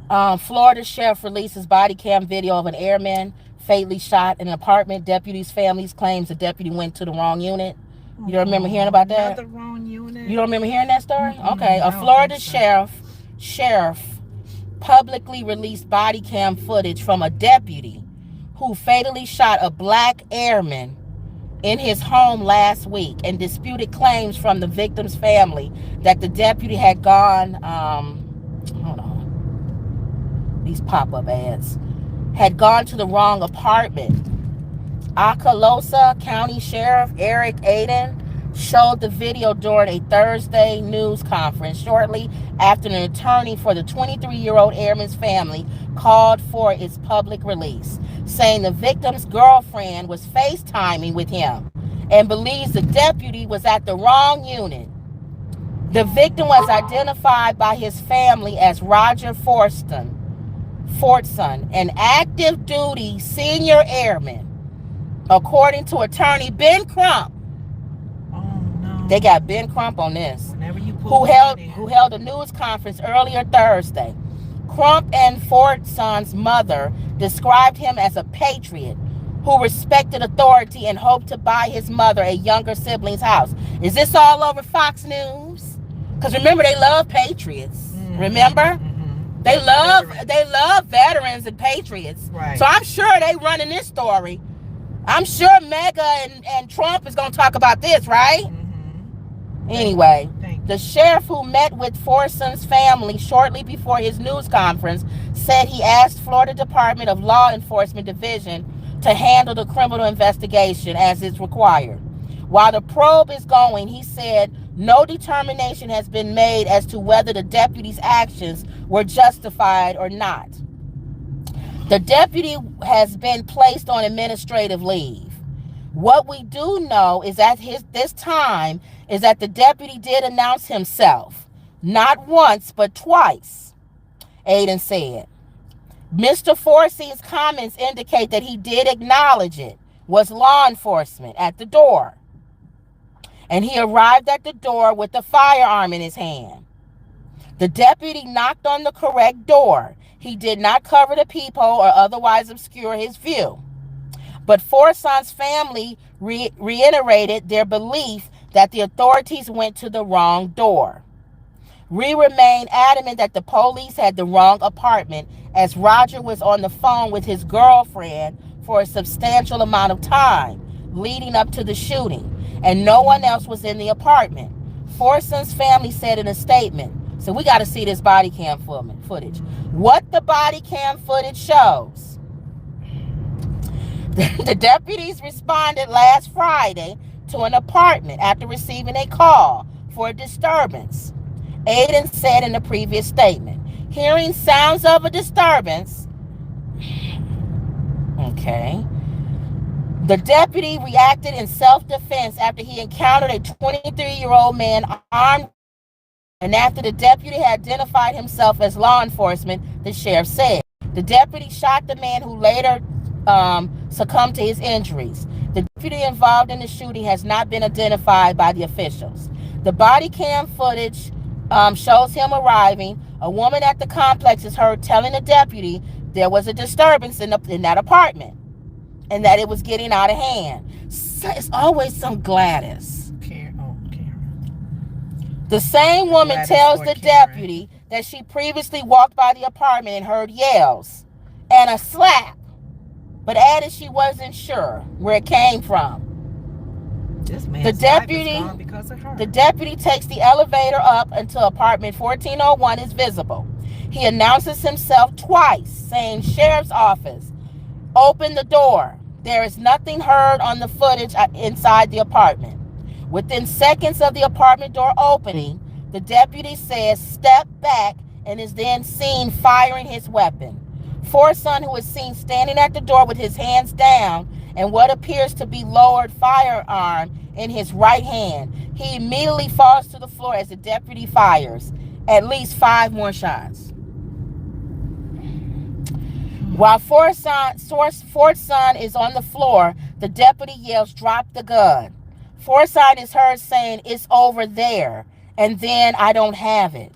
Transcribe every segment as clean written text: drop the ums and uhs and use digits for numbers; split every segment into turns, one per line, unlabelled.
Florida sheriff releases body cam video of an airman fatally shot in an apartment. Deputies' families claims the deputy went to the wrong unit. You don't remember hearing about that?
Another wrong unit.
You don't remember hearing that story? Okay. A
I don't think
Florida
so.
sheriff publicly released body cam footage from a deputy who fatally shot a black airman in his home last week and disputed claims from the victim's family that the deputy had gone, hold on, these pop-up ads, had gone to the wrong apartment. Okaloosa County Sheriff Eric Aden showed the video during a Thursday news conference shortly after an attorney for the 23-year-old airman's family called for its public release, saying the victim's girlfriend was FaceTiming with him and believes the deputy was at the wrong unit. The victim was identified by his family as Roger Fortson, an active duty senior airman. According to attorney Ben Crump, they got Ben Crump on this, who held a news conference earlier Thursday. Crump and Fortson's mother described him as a patriot who respected authority and hoped to buy his mother a younger sibling's house. Is this all over Fox News? Because remember, they love patriots. Remember? They love veterans and patriots.
Right.
So I'm sure they running this story. I'm sure Mega and Trump is going to talk about this, right? Anyway, the sheriff who met with Forson's family shortly before his news conference said he asked Florida Department of Law Enforcement Division to handle the criminal investigation as is required. While the probe is going, he said no determination has been made as to whether the deputy's actions were justified or not. The deputy has been placed on administrative leave. What we do know is that this time is that the deputy did announce himself, not once but twice, Aiden said. Mr. Forsey's comments indicate that he did acknowledge it was law enforcement at the door, and he arrived at the door with a firearm in his hand. The deputy knocked on the correct door. He did not cover the peephole or otherwise obscure his view. But Forson's family reiterated their belief that the authorities went to the wrong door. We remain adamant that the police had the wrong apartment, as Roger was on the phone with his girlfriend for a substantial amount of time leading up to the shooting, and no one else was in the apartment, Forson's family said in a statement. So we got to see this body cam footage. What the body cam footage shows. The deputies responded last Friday to an apartment after receiving a call for a disturbance. Aiden said in the previous statement, hearing sounds of a disturbance. Okay. The deputy reacted in self-defense after he encountered a 23-year-old man armed, and after the deputy had identified himself as law enforcement, the sheriff said. The deputy shot the man, who later succumbed to his injuries. The deputy involved in the shooting has not been identified by the officials. The body cam footage shows him arriving. A woman at the complex is heard telling the deputy there was a disturbance in that apartment and that it was getting out of hand. So it's always some Gladys.
Karen.
The same woman
Gladys
tells the
Karen.
deputy that she previously walked by the apartment and heard yells and a slap, but added she wasn't sure where it came from.
This man's life is gone because of her.
The deputy takes the elevator up until apartment 1401 is visible. He announces himself twice, saying sheriff's office. Open the door. There is nothing heard on the footage inside the apartment. Within seconds of the apartment door opening, the deputy says step back and is then seen firing his weapon. Fortson, who is seen standing at the door with his hands down and what appears to be lowered firearm in his right hand, he immediately falls to the floor as the deputy fires at least 5 more shots. While Fortson is on the floor, the deputy yells, "Drop the gun." Fortson is heard saying, "It's over there," and then, "I don't have it."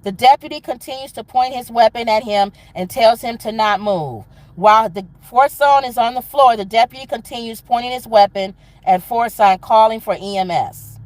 The deputy continues to point his weapon at him and tells him to not move. While the Fortson is on the floor, the deputy continues pointing his weapon at Fortson, calling for EMS.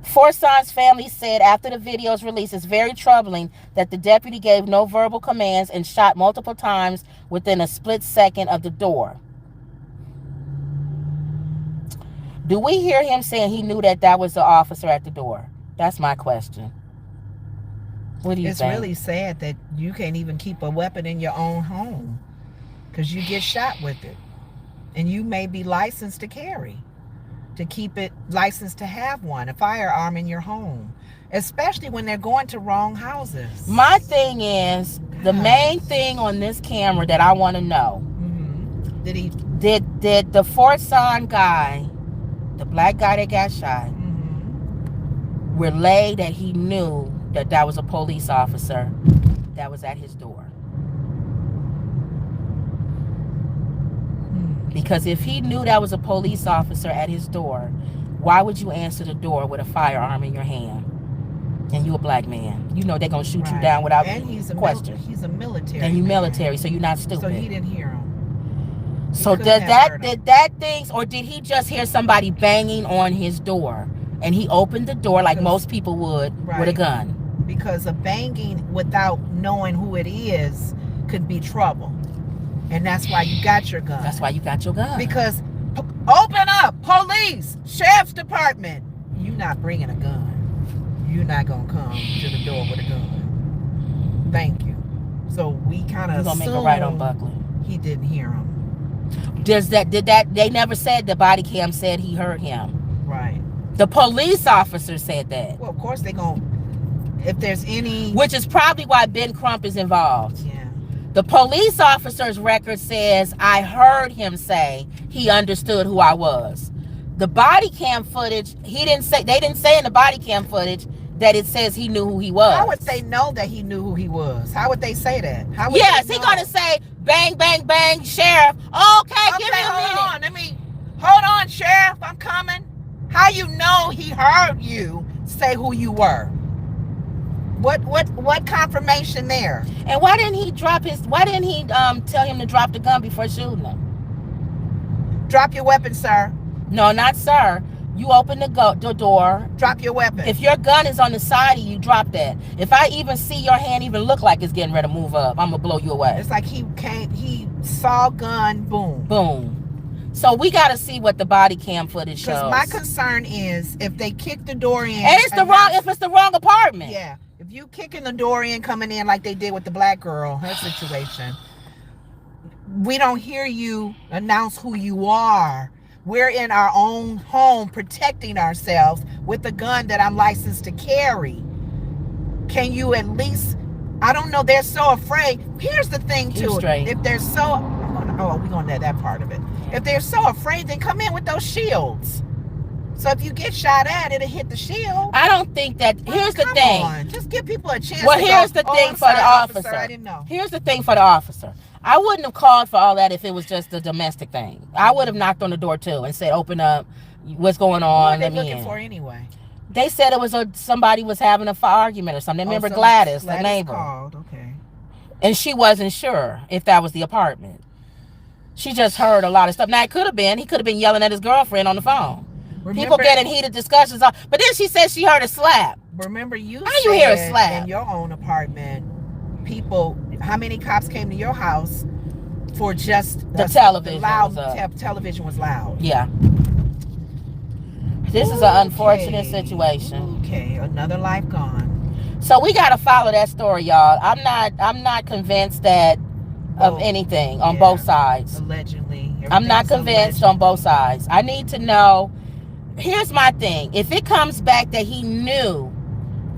Fortson's family said after the video's release, it's very troubling that the deputy gave no verbal commands and shot multiple times within a split second of the door. Do we hear him saying he knew that was the officer at the door? That's my question. What do you think?
It's really sad that you can't even keep a weapon in your own home because you get shot with it. And you may be licensed to carry, to keep it licensed to have one, a firearm in your home, especially when they're going to wrong houses.
My thing is, the main thing on this camera that I want to know, did the Fortson guy, the black guy that got shot, relay that he knew that was a police officer that was at his door? Because if he knew that was a police officer at his door, why would you answer the door with a firearm in your hand? And you a black man. You know they're going to shoot you down without question.
He's a military
And you
man.
Military, so you're not stupid.
So he didn't hear him.
So did that thing, or did he just hear somebody banging on his door? And he opened the door like most people would with a gun?
Because a banging without knowing who it is could be trouble. And that's why you got your gun.
That's why you got your gun.
Because open up, police, sheriff's department. You're not bringing a gun. You're not going to come to the door with a gun. Thank you. So we kind of assumed
make a right on Buckley.
He didn't hear him.
They never said the body cam said he heard him.
Right.
The police officer said that.
Well, of course they're going to, if there's any.
Which is probably why Ben Crump is involved.
Yeah.
The police officer's record says, I heard him say he understood who I was. The body cam footage, they didn't say in the body cam footage that it says he knew who he was.
How would they know that he knew who he was? How would they say that?
Yes, he's going to say, bang, bang, bang, sheriff. Okay, give me a minute.
Hold on, sheriff, I'm coming. How you know he heard you say who you were? What confirmation there?
And why didn't he tell him to drop the gun before shooting him?
Drop your weapon, sir.
No, not sir. You open the door.
Drop your weapon.
If your gun is on the side of you, drop that. If I even see your hand even look like it's getting ready to move up, I'm going to blow you away.
It's like he saw gun, boom.
Boom. So we got to see what the body cam footage shows.
Because my concern is if they kick the door in.
And if it's the wrong apartment.
Yeah. If you kicking the door in, coming in like they did with the black girl, her situation, we don't hear you announce who you are. We're in our own home protecting ourselves with a gun that I'm licensed to carry. Can you at least, I don't know, they're so afraid. Here's the thing too. If they're so, we're going to that part of it. If they're so afraid, then come in with those shields. So if you get shot at, it'll hit the shield.
I don't think that. Here's the thing.
Just give people a chance.
Well, here's the thing for the officer.
I didn't know.
Here's the thing for the officer. I wouldn't have called for all that if it was just a domestic thing. I would have knocked on the door too and said, "Open up. What's going on?"
What are they looking for anyway?
They said it was somebody was having an argument or something. Remember Gladys, the neighbor.
Called. Okay. And
she wasn't sure if that was the apartment. She just heard a lot of stuff. Now he could have been yelling at his girlfriend on the phone. People get in heated discussions. But then she said she heard a slap.
Remember you
hear a slap
in your own apartment? People, how many cops came to your house for just
the television?
Television was loud.
Yeah. This is an unfortunate situation.
Okay, another life gone.
So we got to follow that story, y'all. I'm not convinced that of anything on both sides.
Allegedly.
I'm not convinced on both sides. I need to know. Here's my thing. If it comes back that he knew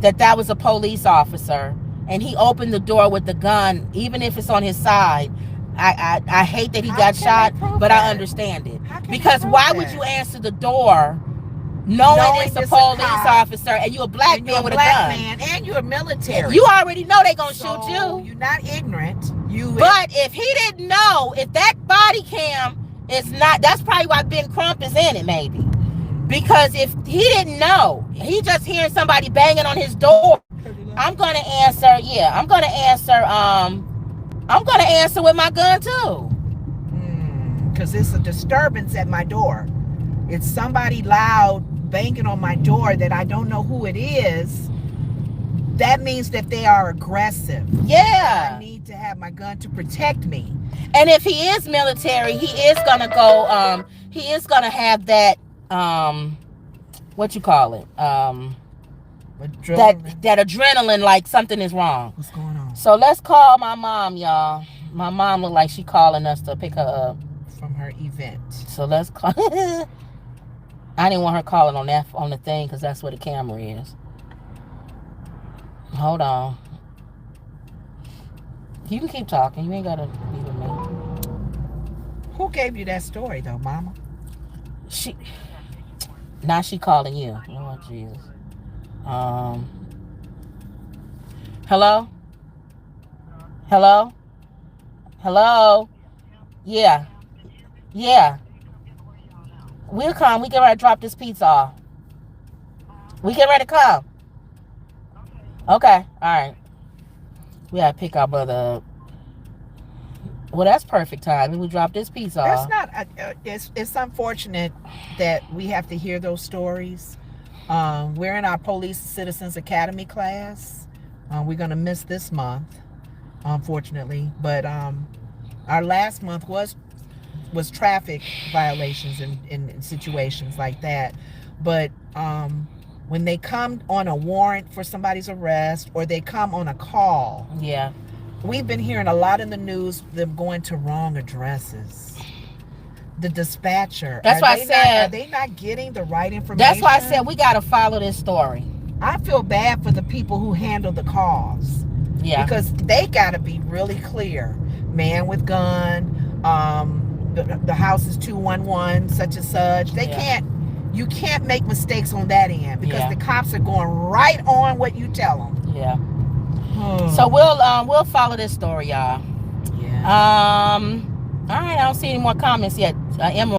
that was a police officer and he opened the door with the gun, even if it's on his side, I hate that he got shot, but I understand it. Because why would you answer the door knowing it's a police officer and you're a black man with a gun?
And you're military.
You already know they're going to shoot you.
You're not ignorant.
But if he didn't know, if that body cam is not, that's probably why Ben Crump is in it, maybe. Because if he didn't know, he just hearing somebody banging on his door, I'm gonna answer. Yeah, I'm gonna answer with my gun too.
Because it's a disturbance at my door. It's somebody loud banging on my door that I don't know who it is. That means that they are aggressive.
Yeah.
I need to have my gun to protect me.
And if he is military, he is gonna go. He is gonna have that. What you call it?
Adrenaline.
That adrenaline, like something is wrong.
What's going on?
So let's call my mom, y'all. My mom look like she calling us to pick her up
from her event.
So let's call. I didn't want her calling on the thing because that's where the camera is. Hold on. You can keep talking. You ain't gotta be with me.
Who gave you that story though, Mama?
Now she calling you. Lord Jesus. Hello? Hello? Hello? Yeah. Yeah. We'll come. We get ready to drop this pizza off. We get ready to come. Okay. All right. We gotta pick our brother up. Well, that's perfect time. We drop this pizza off.
That's not. It's unfortunate that we have to hear those stories. We're in our Police Citizens Academy class. We're gonna miss this month, unfortunately. But our last month was traffic violations in situations like that. But when they come on a warrant for somebody's arrest or they come on a call,
yeah,
we've been hearing a lot in the news them going to wrong addresses. The dispatcher.
That's why I said.
Are they not getting the right information?
That's why I said we got to follow this story.
I feel bad for the people who handle the calls.
Yeah.
Because they got to be really clear. Man with gun. The house is 211 such and such. They can't. You can't make mistakes on that end because the cops are going right on what you tell them.
Yeah. So we'll follow this story, y'all.
Yeah.
All right. I don't see any more comments yet. Emma.